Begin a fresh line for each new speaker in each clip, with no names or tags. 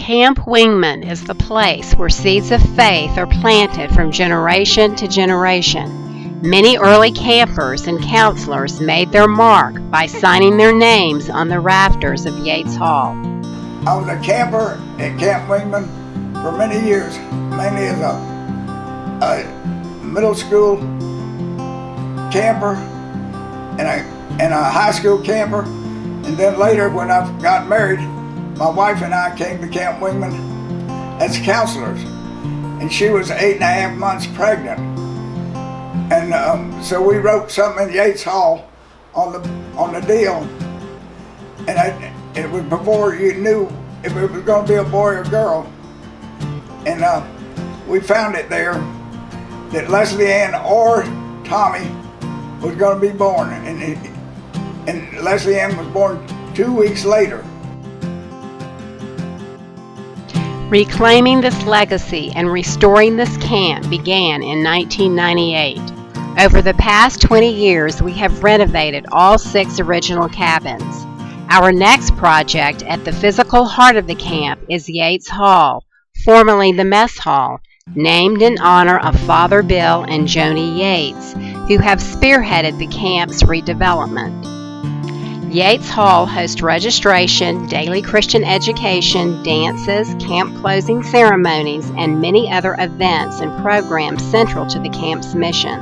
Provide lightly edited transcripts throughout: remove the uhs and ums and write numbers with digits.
Camp Wingmann is the place where seeds of faith are planted from generation to generation. Many early campers and counselors made their mark by signing their names on the rafters of Yates Hall.
I was a camper at Camp Wingmann for many years, mainly as a middle school camper and a high school camper. And then later, when I got married, my wife and I came to Camp Wingmann as counselors, and she was 8.5 months pregnant. And so we wrote something in Yates Hall on the deal, and it was before you knew if it was going to be a boy or girl. And we found it there that Leslie Ann or Tommy was going to be born, and Leslie Ann was born 2 weeks later.
Reclaiming this legacy and restoring this camp began in 1998. Over the past 20 years, we have renovated all 6 original cabins. Our next project at the physical heart of the camp is Yates Hall, formerly the Mess Hall, named in honor of Father Bill and Joni Yates, who have spearheaded the camp's redevelopment. Yates Hall hosts registration, daily Christian education, dances, camp closing ceremonies, and many other events and programs central to the camp's mission.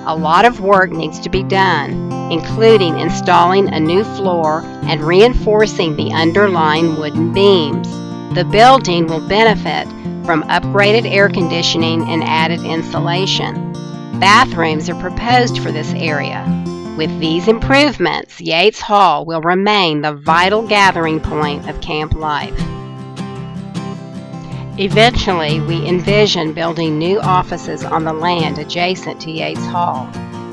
A lot of work needs to be done, including installing a new floor and reinforcing the underlying wooden beams. The building will benefit from upgraded air conditioning and added insulation. Bathrooms are proposed for this area. With these improvements, Yates Hall will remain the vital gathering point of camp life. Eventually, we envision building new offices on the land adjacent to Yates Hall.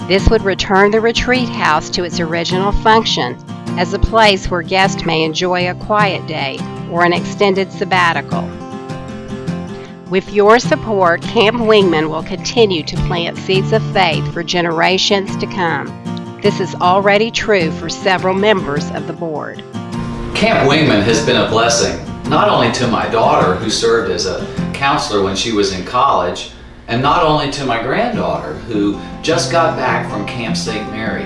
This would return the retreat house to its original function as a place where guests may enjoy a quiet day or an extended sabbatical. With your support, Camp Wingmann will continue to plant seeds of faith for generations to come. This is already true for several members of the board.
Camp Wingmann has been a blessing, not only to my daughter, who served as a counselor when she was in college, and not only to my granddaughter, who just got back from Camp St. Mary,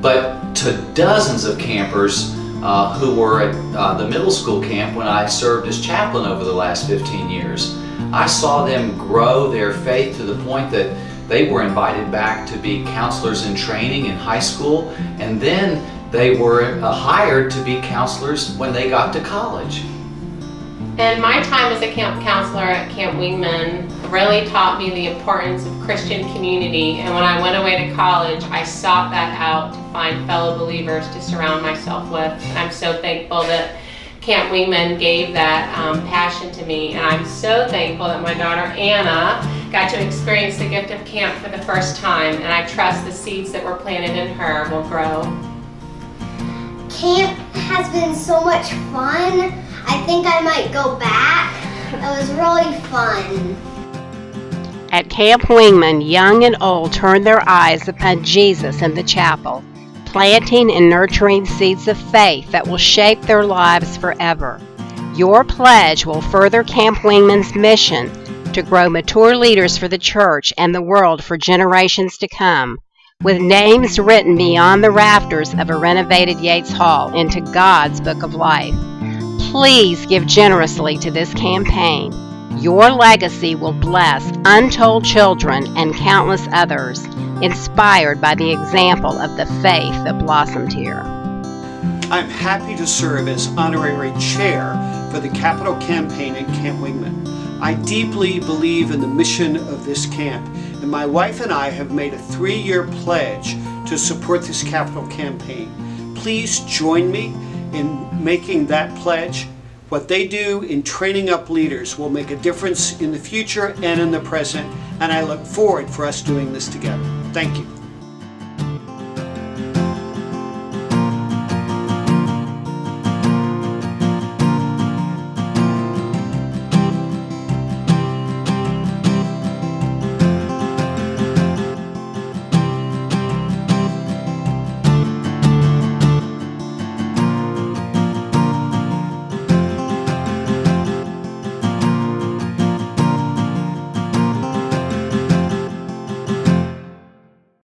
but to dozens of campers who were at the middle school camp when I served as chaplain over the last 15 years. I saw them grow their faith to the point that they were invited back to be counselors in training in high school, and then they were hired to be counselors when they got to college.
And my time as a camp counselor at Camp Wingmann really taught me the importance of Christian community, and when I went away to college, I sought that out to find fellow believers to surround myself with. And I'm so thankful that Camp Wingmann gave that passion to me, and I'm so thankful that my daughter Anna got to experience the gift of camp for the first time, and I trust the seeds that were planted in her will grow.
Camp has been so much fun. I think I might go back. It was really fun.
At Camp Wingmann, young and old turn their eyes upon Jesus in the chapel, planting and nurturing seeds of faith that will shape their lives forever. Your pledge will further Camp Wingmann's mission to grow mature leaders for the church and the world for generations to come, with names written beyond the rafters of a renovated Yates Hall into God's Book of Life. Please give generously to this campaign. Your legacy will bless untold children and countless others, inspired by the example of the faith that blossomed here.
I'm happy to serve as honorary chair for the Capital Campaign at Camp Wingmann. I deeply believe in the mission of this camp, and my wife and I have made a 3-year pledge to support this Capital Campaign. Please join me in making that pledge. What they do in training up leaders will make a difference in the future and in the present, and I look forward for us doing this together. Thank you.